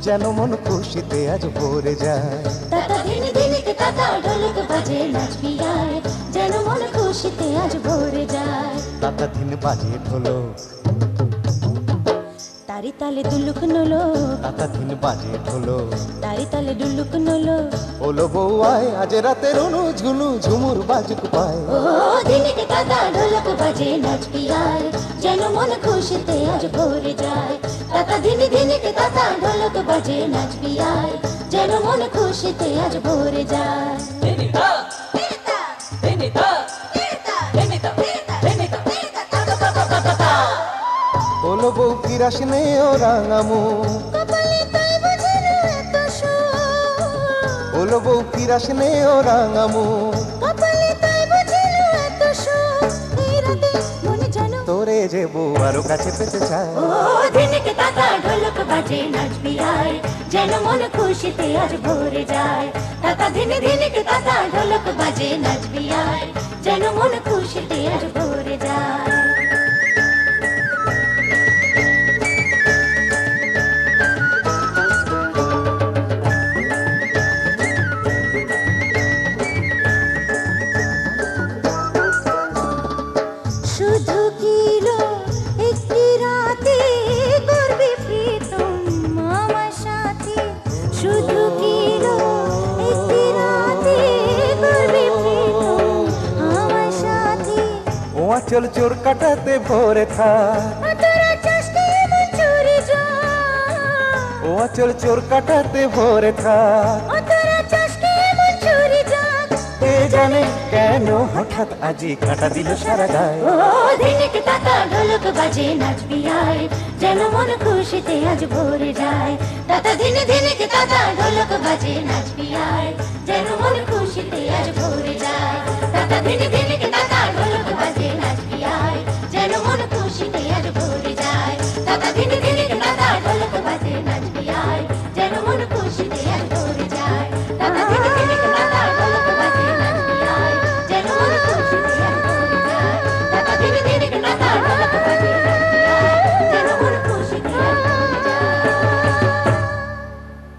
যেন মন খুশিতে আজ ভরে যায়। তাতা দিনে দিনে কে তাতা ঢোলক বাজে নাচবি আয়, যেন মন খুশিতে আজ ভরে যায়। তাতা দিন বাজিয়ে ঢোলো, তারি তালে দুলুক নলো, তাতা দিন বাজিয়ে ঢোলো। তারি তালে দুলুক নলো। ওলো বউ আয় আজ রাতে রুনু ঝুনু ঝুমুর বাজুক পায়। ও দিনে কে তাতা ঢোলক বাজে নাচবি আয়, যেন মন খুশিতে আজ ভরে যায়। তাতা দিনে দিনে কে তাতা ঢোলক বাজে নাচবি আয়, যেন মন খুশিতে আজ ভরে যায়। ওলো বউ ফিরাস নে ও রাঙামু, কপালে তাই বুঝি না এত সুখ, ওলো বউ ফিরাস নে ও রাঙামু। কপালে তাই বুঝি না এত সুখ, এই রাতে মনে জানো তোরে যে বউ আরো কাছে পেতে চায়। ও দিনে কে তাতা ঢোলক বাজে নাচবি আয়, যেন মন খুশিতে আজ ভরে যায়। তাতা দিনে দিনে কে তাতা ঢোলক বাজে নাচবি আয়, যেন মন খুশিতে আজ ভরে যায়। শুধু কিলো একটি রাতে করবি প্রীতম আমার সাথে, শুধু কিলো একটি রাতে করবি প্রীতম আমার সাথে। ও আঁচল চোর কাটাতে ভরে থাক, তোরা চাষকে এমন চুরি যা, ও আঁচল চোর কাটাতে ভরে থাক। তোরা চাষকে এমন চুরি যা। কে জানে কেন হঠাৎ আজি কাটা দিল সারা গায়ে। ও দিনে কে তাতা ঢোলক বাজে নাচবি আয়, যেন মন খুশিতে আজ ভরে যায়। তাতা দিনে দিনে কে তাতা ঢোলক বাজে নাচবি আয়, যেন মন খুশিতে আজ ভরে যায়। তাতা দিনে দিনে